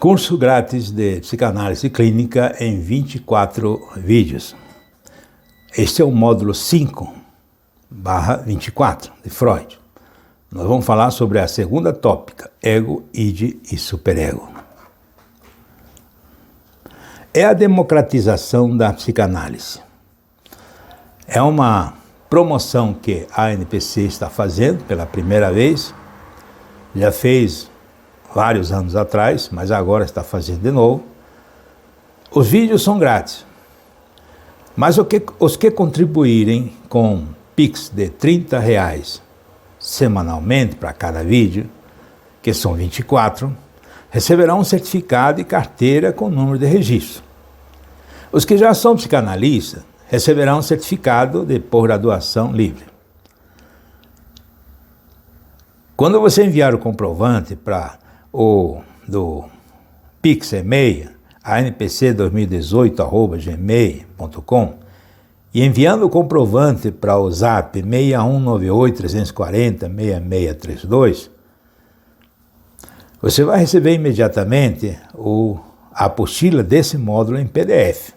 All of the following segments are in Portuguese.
Curso grátis de psicanálise clínica em 24 vídeos. Este é o módulo 5/24 de Freud. Nós vamos falar sobre a segunda tópica, ego, id e superego. É a democratização da psicanálise. É uma promoção que a ANPC está fazendo pela primeira vez. Já fez vários anos atrás, mas agora está fazendo de novo. Os vídeos são grátis, mas os que contribuírem com Pix de R$30 semanalmente para cada vídeo, que são 24, receberão um certificado e carteira com número de registro. Os que já são psicanalistas receberão um certificado de pós-graduação livre. Quando você enviar o comprovante para o do Pix e-mail, anpc2018@gmail.com, e enviando o comprovante para o Zap 6198-340-6632, você vai receber imediatamente a apostila desse módulo em PDF.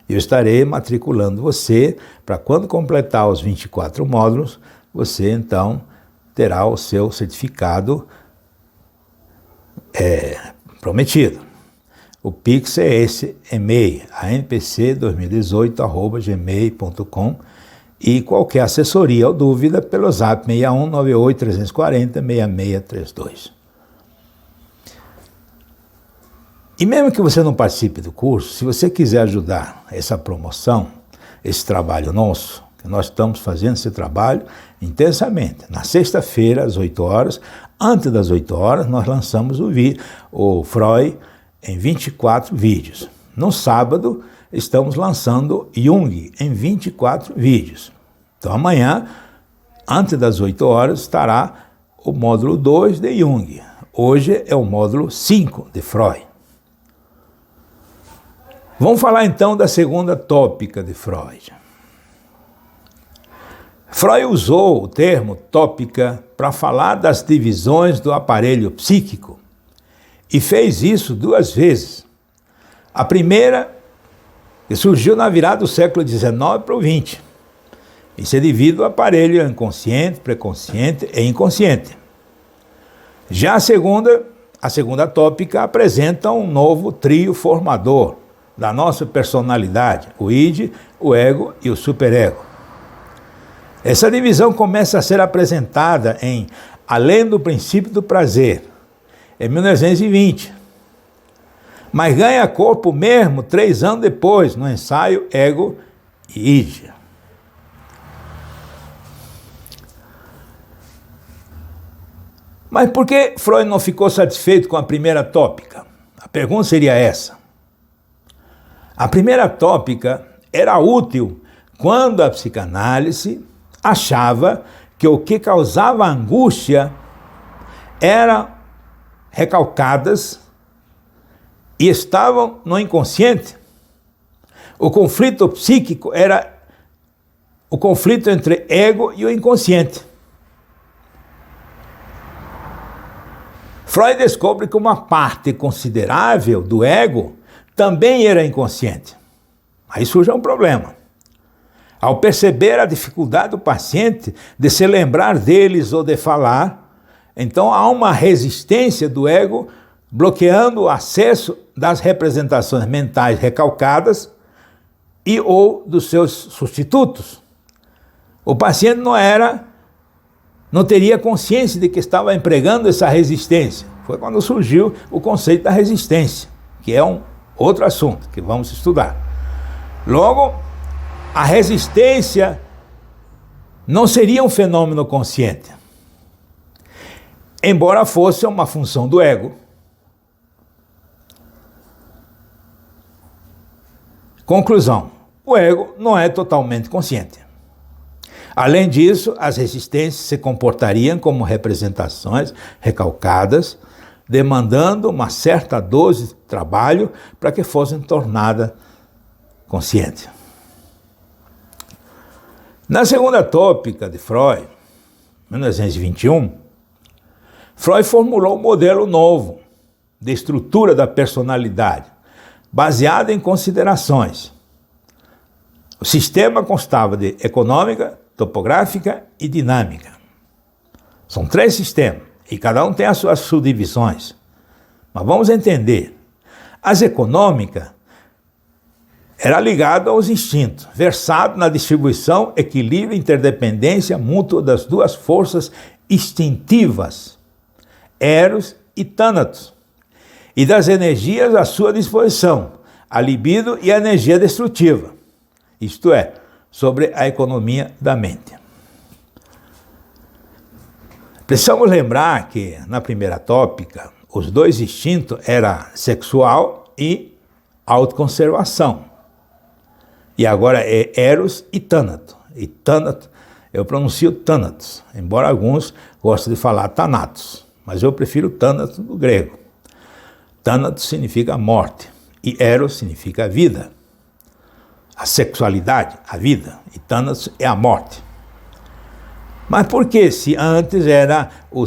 Eu estarei matriculando você para quando completar os 24 módulos, você então terá o seu certificado prometido. O Pix é esse e-mail, anpc2018@gmail.com, e qualquer assessoria ou dúvida pelo Zap 6198-340-6632. E mesmo que você não participe do curso, se você quiser ajudar essa promoção, esse trabalho nosso, que nós estamos fazendo esse trabalho intensamente. Na sexta-feira, às 8 horas, antes das 8 horas, nós lançamos o Freud em 24 vídeos. No sábado, estamos lançando Jung em 24 vídeos. Então amanhã, antes das 8 horas, estará o módulo 2 de Jung. Hoje é o módulo 5 de Freud. Vamos falar então da segunda tópica de Freud. Freud usou o termo tópica para falar das divisões do aparelho psíquico e fez isso 2 vezes. A primeira, que surgiu na virada do século XIX para o XX, e se divide o aparelho inconsciente, pré-consciente e inconsciente. Já a segunda tópica apresenta um novo trio formador da nossa personalidade, o id, o ego e o superego. Essa divisão começa a ser apresentada em Além do Princípio do Prazer, em 1920, mas ganha corpo mesmo 3 anos depois, no ensaio Ego e Id. Mas por que Freud não ficou satisfeito com a primeira tópica? A pergunta seria essa. A primeira tópica era útil quando a psicanálise achava que o que causava angústia eram recalcadas e estavam no inconsciente. O conflito psíquico era o conflito entre ego e o inconsciente. Freud descobre que uma parte considerável do ego também era inconsciente. Aí surge um problema. Ao perceber a dificuldade do paciente de se lembrar deles ou de falar, então há uma resistência do ego bloqueando o acesso das representações mentais recalcadas e ou dos seus substitutos. O paciente não teria consciência de que estava empregando essa resistência. Foi quando surgiu o conceito da resistência, que é um outro assunto que vamos estudar. Logo, a resistência não seria um fenômeno consciente, embora fosse uma função do ego. Conclusão: o ego não é totalmente consciente. Além disso, as resistências se comportariam como representações recalcadas, demandando uma certa dose de trabalho para que fossem tornadas conscientes. Na segunda tópica de Freud, 1921, Freud formulou um modelo novo, de estrutura da personalidade, baseado em considerações. O sistema constava de econômica, topográfica e dinâmica. São 3 sistemas, e cada um tem as suas subdivisões. Mas vamos entender. As econômicas era ligado aos instintos, versado na distribuição, equilíbrio e interdependência mútua das 2 forças instintivas, Eros e Thanatos, e das energias à sua disposição, a libido e a energia destrutiva, isto é, sobre a economia da mente. Precisamos lembrar que, na primeira tópica, os 2 instintos eram sexual e autoconservação. E agora é Eros e Thanatos. E Thanatos, eu pronuncio Thanatos, embora alguns gostem de falar Thanatos, mas eu prefiro Thanatos do grego. Thanatos significa morte e Eros significa vida. A sexualidade, a vida, e Thanatos é a morte. Mas por que se antes era o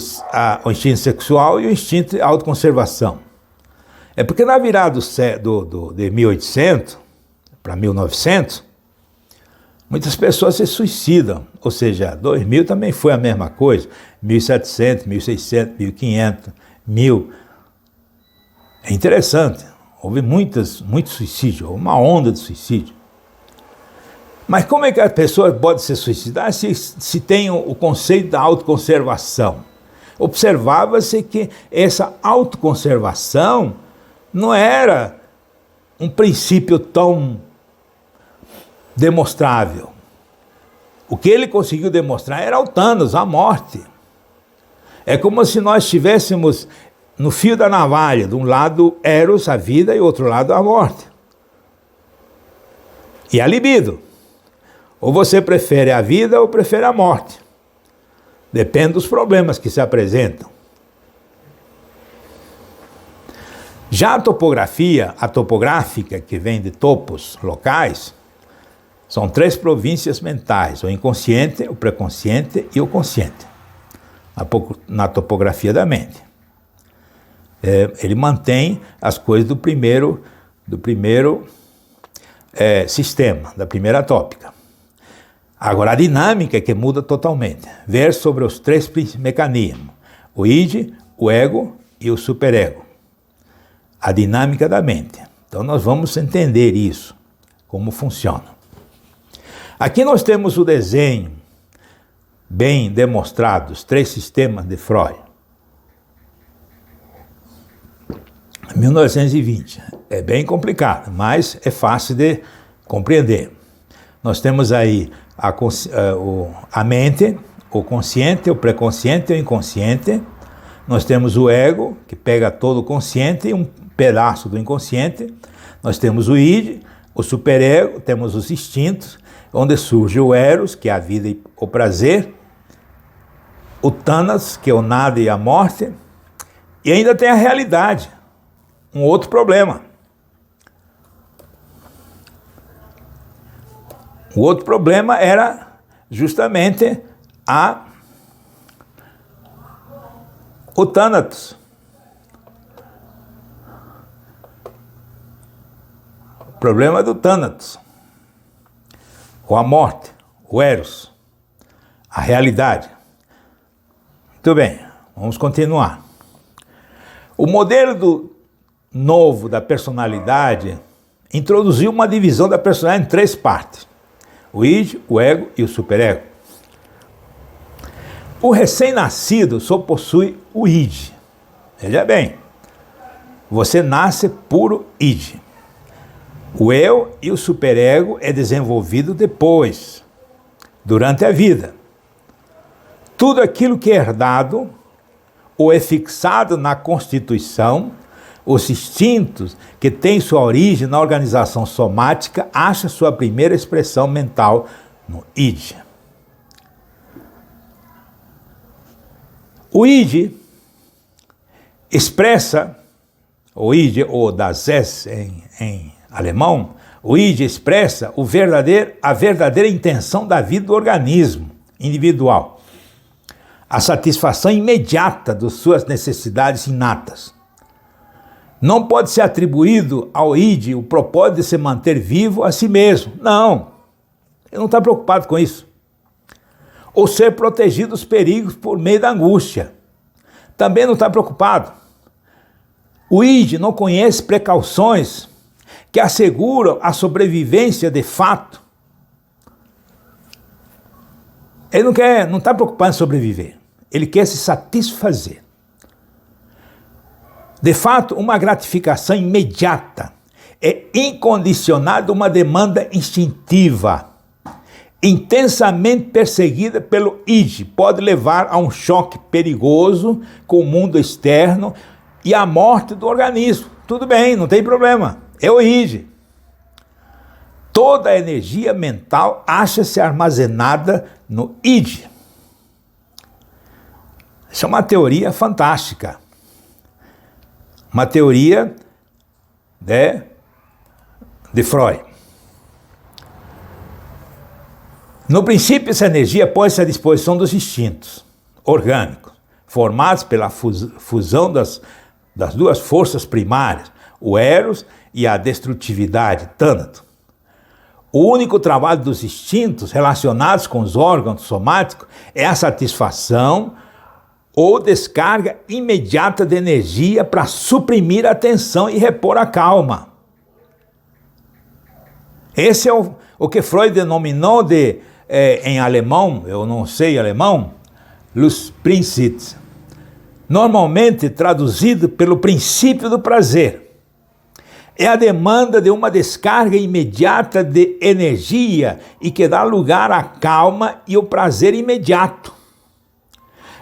instinto sexual e o instinto de autoconservação? É porque na virada de 1800 para 1900, muitas pessoas se suicidam, ou seja, 2000 também foi a mesma coisa, 1700, 1600, 1500, 1000. É interessante, houve muitos suicídios, uma onda de suicídio. Mas como é que a pessoa pode se suicidar se tem o conceito da autoconservação? Observava-se que essa autoconservação não era um princípio tão demonstrável. O que ele conseguiu demonstrar era o Thanos, a morte. É como se nós estivéssemos no fio da navalha, de um lado Eros, a vida, e do outro lado a morte. E a libido. Ou você prefere a vida ou prefere a morte. Depende dos problemas que se apresentam. Já a topográfica, que vem de topos locais, são 3 províncias mentais, o inconsciente, o pré-consciente e o consciente, na topografia da mente. Ele mantém as coisas do primeiro sistema, da primeira tópica. Agora, a dinâmica é que muda totalmente. Ver sobre os 3 mecanismos, o id, o ego e o superego. A dinâmica da mente. Então, nós vamos entender isso, como funciona. Aqui nós temos o desenho bem demonstrado, os 3 sistemas de Freud. 1920. É bem complicado, mas é fácil de compreender. Nós temos aí a mente, o consciente, o pré-consciente e o inconsciente. Nós temos o ego, que pega todo o consciente e um pedaço do inconsciente. Nós temos o id, o superego, temos os instintos, onde surge o Eros, que é a vida e o prazer, o Thanas, que é o nada e a morte, e ainda tem a realidade, um outro problema. O outro problema era justamente o Thanatos. O problema do Thanatos. Ou a morte, o Eros, a realidade. Muito bem, vamos continuar. O modelo novo da personalidade introduziu uma divisão da personalidade em 3 partes. O id, o ego e o superego. O recém-nascido só possui o id. Veja bem, você nasce puro id. O eu e o superego é desenvolvido depois, durante a vida. Tudo aquilo que é herdado ou é fixado na constituição, os instintos que têm sua origem na organização somática, acha sua primeira expressão mental no id. O id expressa, o id ou das S em alemão, o id expressa a verdadeira intenção da vida do organismo individual, a satisfação imediata de suas necessidades inatas. Não pode ser atribuído ao id o propósito de se manter vivo a si mesmo. Não, ele não está preocupado com isso. Ou ser protegido dos perigos por meio da angústia. Também não está preocupado. O id não conhece precauções que asseguram a sobrevivência de fato. Ele não está preocupado em sobreviver. Ele quer se satisfazer. De fato, uma gratificação imediata é incondicionada uma demanda instintiva, intensamente perseguida pelo id, pode levar a um choque perigoso com o mundo externo e à morte do organismo. Tudo bem, não tem problema, é o id. Toda a energia mental acha-se armazenada no id. Isso é uma teoria fantástica. Uma teoria de Freud. No princípio, essa energia pôs-se à disposição dos instintos orgânicos, formados pela fusão das duas forças primárias, o eros e a destrutividade, tânato. O único trabalho dos instintos relacionados com os órgãos somáticos é a satisfação ou descarga imediata de energia para suprimir a tensão e repor a calma. Esse é o que Freud denominou de, em alemão, eu não sei alemão, Lustprinzip, normalmente traduzido pelo princípio do prazer. É a demanda de uma descarga imediata de energia e que dá lugar à calma e ao prazer imediato.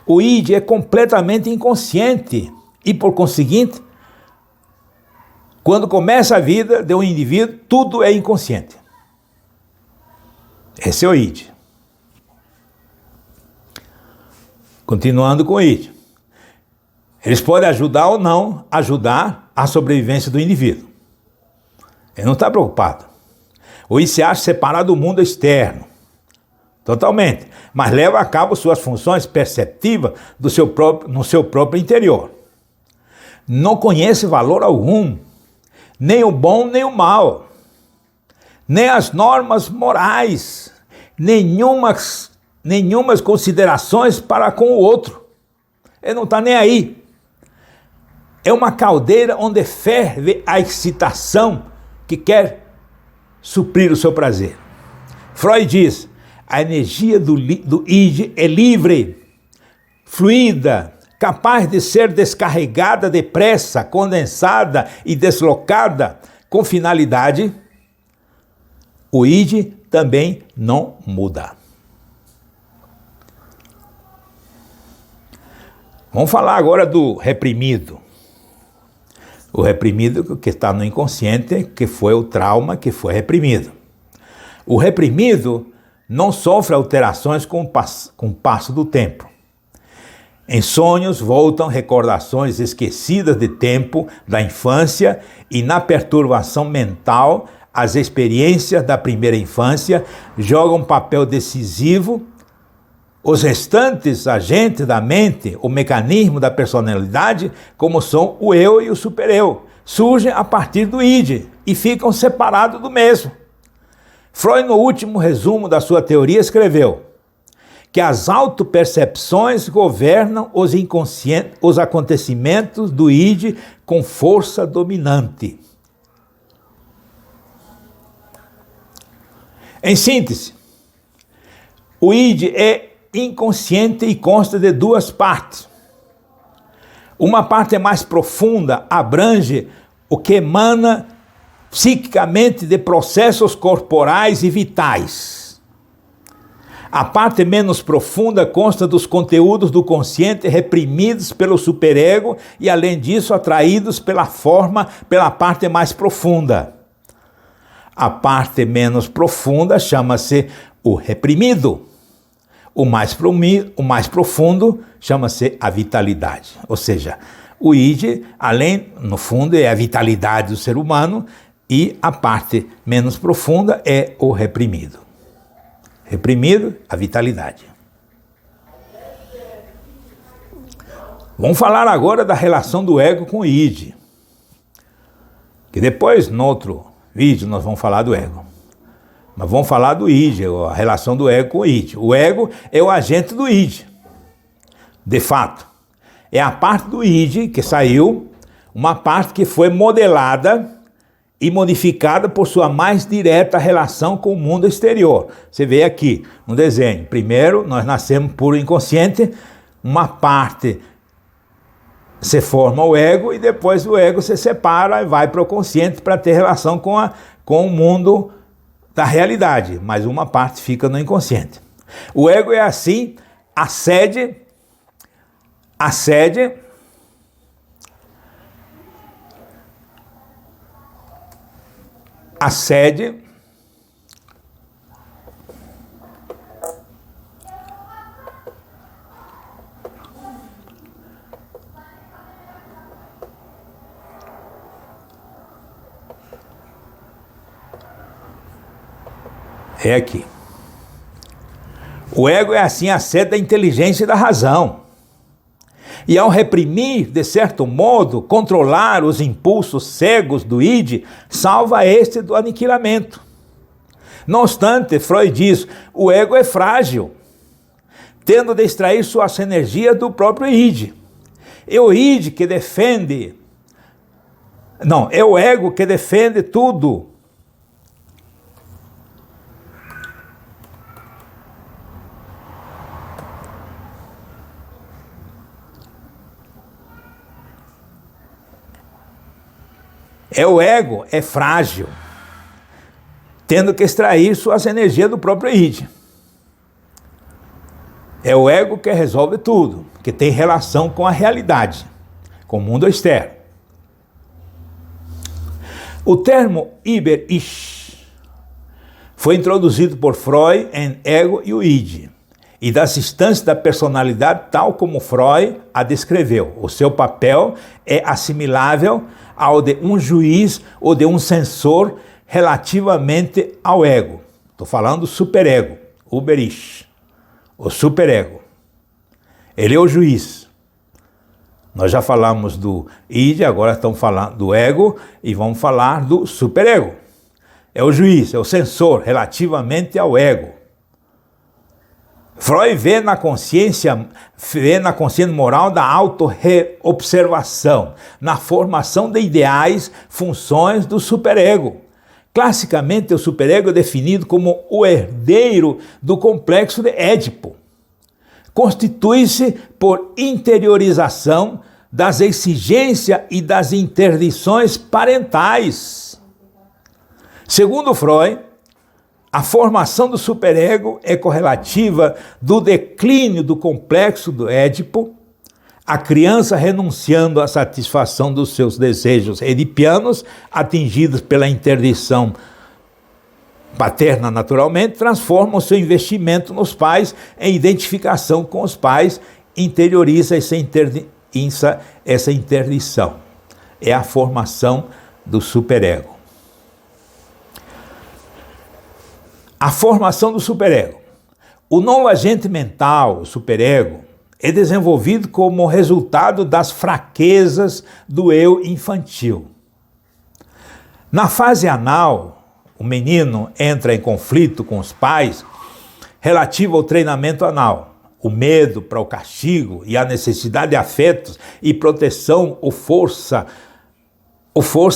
O id é completamente inconsciente e, por conseguinte, quando começa a vida de um indivíduo, tudo é inconsciente. Esse é o id. Continuando com o id. Eles podem ajudar ou não ajudar a sobrevivência do indivíduo. Ele não está preocupado. O id se acha separado do mundo externo. Totalmente, mas leva a cabo suas funções perceptivas no seu próprio interior. Não conhece valor algum, nem o bom nem o mal, nem as normas morais, nenhumas considerações para com o outro. Ele não está nem aí. É uma caldeira onde ferve a excitação que quer suprir o seu prazer. Freud diz: a energia do id é livre, fluida, capaz de ser descarregada depressa, condensada e deslocada com finalidade. O id também não muda. Vamos falar agora do reprimido. O reprimido que está no inconsciente, que foi o trauma que foi reprimido. O reprimido não sofre alterações com o passo do tempo. Em sonhos voltam recordações esquecidas de tempo da infância e na perturbação mental as experiências da primeira infância jogam um papel decisivo. Os restantes agentes da mente, o mecanismo da personalidade, como são o eu e o supereu, surgem a partir do id e ficam separados do mesmo. Freud, no último resumo da sua teoria, escreveu que as autopercepções governam os acontecimentos do id com força dominante. Em síntese, o id é inconsciente e consta de duas partes. Uma parte é mais profunda, abrange o que emana psiquicamente de processos corporais e vitais. A parte menos profunda consta dos conteúdos do consciente reprimidos pelo superego e, além disso, atraídos pela parte mais profunda. A parte menos profunda chama-se o reprimido. O mais profundo chama-se a vitalidade. Ou seja, o id, no fundo, é a vitalidade do ser humano e a parte menos profunda é o reprimido. Reprimido, a vitalidade. Vamos falar agora da relação do ego com o id. Que depois, no outro vídeo, nós vamos falar do ego. Mas vamos falar do id, a relação do ego com o id. O ego é o agente do id, de fato. É a parte do id que saiu, uma parte que foi modelada e modificada por sua mais direta relação com o mundo exterior. Você vê aqui no desenho. Primeiro, nós nascemos puro inconsciente, uma parte se forma o ego e depois o ego se separa e vai para o consciente para ter relação com o mundo da realidade, mas uma parte fica no inconsciente. O ego é assim, a sede é aqui. O ego é assim a sede da inteligência e da razão. E ao reprimir, de certo modo, controlar os impulsos cegos do id, salva este do aniquilamento. Não obstante, Freud diz, o ego é frágil, tendo de extrair suas energias do próprio id. É o id que defende, não, é o ego que defende tudo. O ego é frágil, tendo que extrair suas energias do próprio id. É o ego que resolve tudo, que tem relação com a realidade, com o mundo externo. O termo Iber-Ich foi introduzido por Freud em ego e o id, e das instâncias da personalidade tal como Freud a descreveu. O seu papel é assimilável ao de um juiz ou de um censor relativamente ao ego. Estou falando do superego, Uber-Ich, o superego. Ele é o juiz. Nós já falamos do id, agora estamos falando do ego e vamos falar do superego. É o juiz, é o censor relativamente ao ego. Freud vê na consciência moral da auto-observação, na formação de ideais, funções do superego. Classicamente, o superego é definido como o herdeiro do complexo de Édipo. Constitui-se por interiorização das exigências e das interdições parentais. Segundo Freud, a formação do superego é correlativa do declínio do complexo do Édipo, a criança renunciando à satisfação dos seus desejos edipianos, atingidos pela interdição paterna naturalmente, transforma o seu investimento nos pais em identificação com os pais, interioriza essa interdição. É a formação do superego. A formação do superego. O novo agente mental, o superego, é desenvolvido como resultado das fraquezas do eu infantil. Na fase anal, o menino entra em conflito com os pais relativo ao treinamento anal. O medo para o castigo e a necessidade de afetos e proteção o força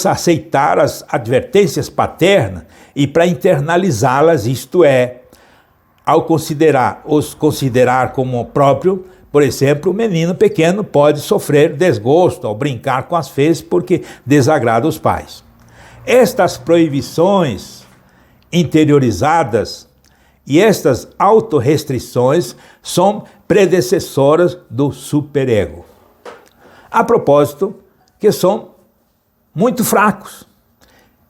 a aceitar as advertências paternas e para internalizá-las, isto é, ao considerar como próprio, por exemplo, o menino pequeno pode sofrer desgosto ao brincar com as fezes porque desagrada os pais. Estas proibições interiorizadas e estas autorrestrições são predecessoras do superego. A propósito, que são muito fracos.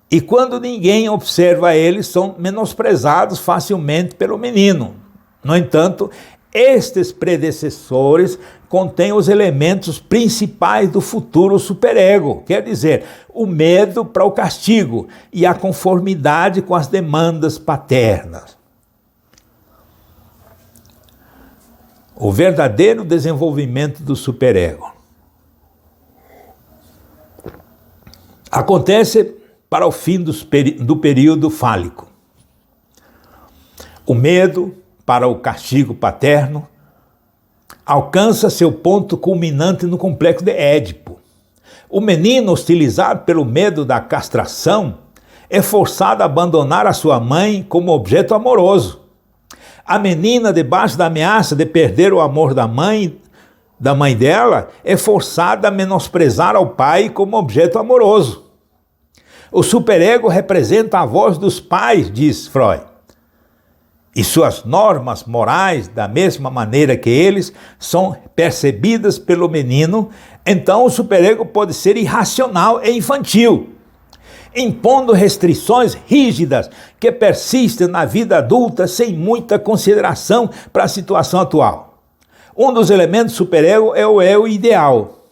E quando ninguém observa eles, são menosprezados facilmente pelo menino. No entanto, estes predecessores contêm os elementos principais do futuro superego, quer dizer, o medo para o castigo e a conformidade com as demandas paternas. O verdadeiro desenvolvimento do superego. acontece para o fim do período fálico. O medo para o castigo paterno alcança seu ponto culminante no complexo de Édipo. O menino, hostilizado pelo medo da castração, é forçado a abandonar a sua mãe como objeto amoroso. A menina, debaixo da ameaça de perder o amor da mãe dela, é forçada a menosprezar ao pai como objeto amoroso. O superego representa a voz dos pais, diz Freud, e suas normas morais, da mesma maneira que eles, são percebidas pelo menino. Então o superego pode ser irracional e infantil, impondo restrições rígidas que persistem na vida adulta sem muita consideração para a situação atual. Um dos elementos do superego é o eu ideal.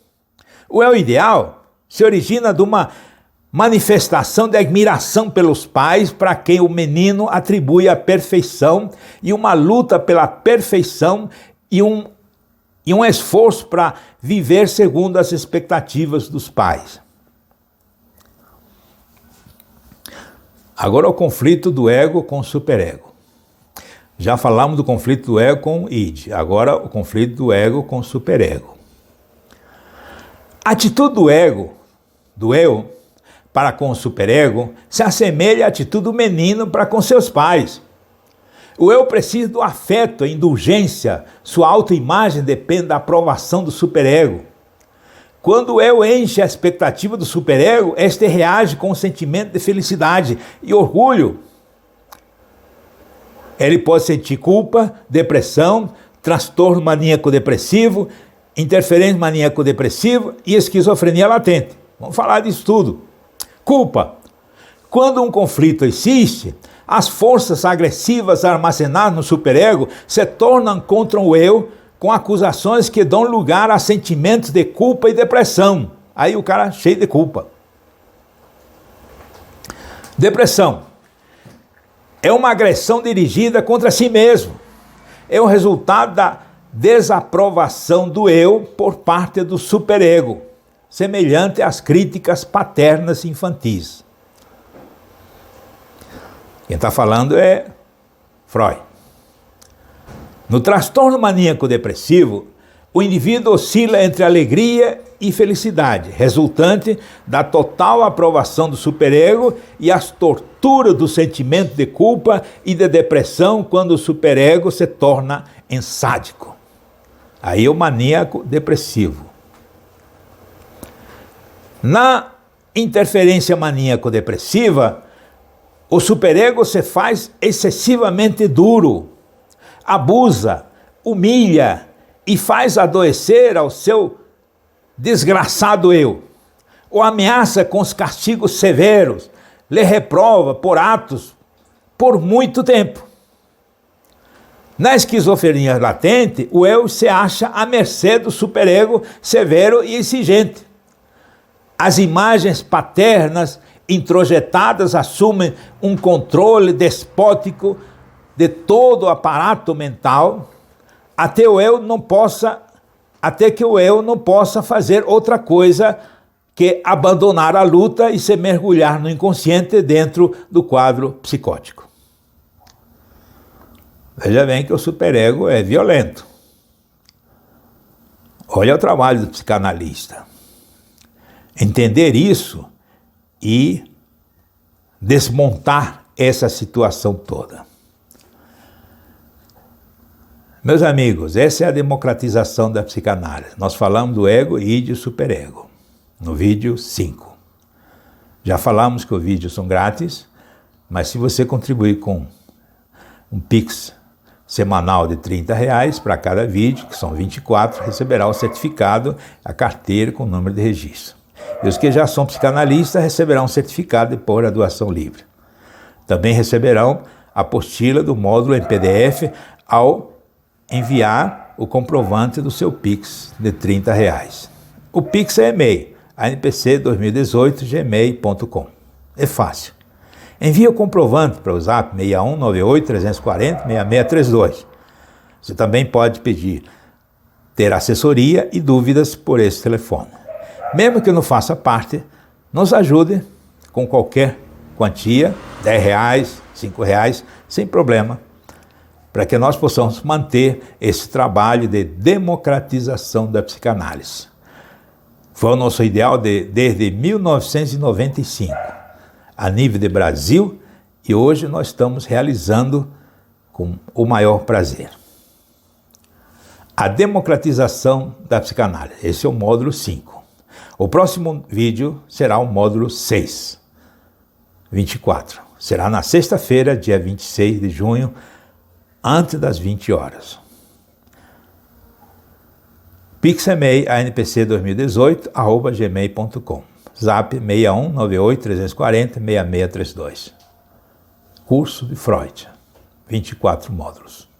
O eu ideal se origina de uma manifestação de admiração pelos pais, para quem o menino atribui a perfeição, e uma luta pela perfeição e um esforço para viver segundo as expectativas dos pais. Agora o conflito do ego com o superego. Já falamos do conflito do ego com o id, agora o conflito do ego com o superego. A atitude do ego, do eu, para com o superego, se assemelha à atitude do menino para com seus pais. O eu precisa do afeto, a indulgência, sua autoimagem depende da aprovação do superego. Quando o eu enche a expectativa do superego, este reage com um sentimento de felicidade e orgulho. Ele pode sentir culpa, depressão, transtorno maníaco-depressivo, interferência maníaco-depressivo e esquizofrenia latente. Vamos falar disso tudo. Culpa. Quando um conflito existe, as forças agressivas armazenadas no superego se tornam contra o eu, com acusações que dão lugar a sentimentos de culpa e depressão. Aí o cara cheio de culpa. Depressão é uma agressão dirigida contra si mesmo. É o resultado da desaprovação do eu por parte do superego, semelhante às críticas paternas infantis. Quem está falando é Freud. No transtorno maníaco-depressivo, o indivíduo oscila entre alegria e felicidade, resultante da total aprovação do superego e as torturas do sentimento de culpa e de depressão quando o superego se torna sádico. Aí é o maníaco-depressivo. Na interferência maníaco-depressiva, o superego se faz excessivamente duro, abusa, humilha e faz adoecer ao seu desgraçado eu. O ameaça com os castigos severos, lhe reprova por atos por muito tempo. Na esquizofrenia latente, o eu se acha à mercê do superego severo e exigente. As imagens paternas introjetadas assumem um controle despótico de todo o aparato mental, até que o eu não possa fazer outra coisa que abandonar a luta e se mergulhar no inconsciente dentro do quadro psicótico. Veja bem que o superego é violento. Olha o trabalho do psicanalista. Entender isso e desmontar essa situação toda. Meus amigos, essa é a democratização da psicanálise. Nós falamos do ego, id e superego, no vídeo 5. Já falamos que os vídeos são grátis, mas se você contribuir com um Pix semanal de R$30 para cada vídeo, que são 24, receberá o certificado, a carteira com o número de registro. E os que já são psicanalistas receberão um certificado de pós-graduação livre. Também receberão a apostila do módulo em PDF ao enviar o comprovante do seu Pix de R$30. O Pix é e-mail, anpc2018gmail.com. É fácil. Envie o comprovante para o zap 6198-340-6632. Você também pode ter assessoria e dúvidas por esse telefone. Mesmo que não faça parte Nos ajude com qualquer quantia, R$10, R$5, sem problema, para que nós possamos manter esse trabalho de democratização da psicanálise. Foi o nosso ideal desde 1995, a nível de Brasil, e hoje nós estamos realizando com o maior prazer. A democratização da psicanálise, esse é o módulo 5. O próximo vídeo será o módulo 6, 24. Será na sexta-feira, dia 26 de junho, antes das 20 horas. Pixemei anpc2018@gmail.com. Zap 61 98 340 6632. Curso de Freud, 24 módulos.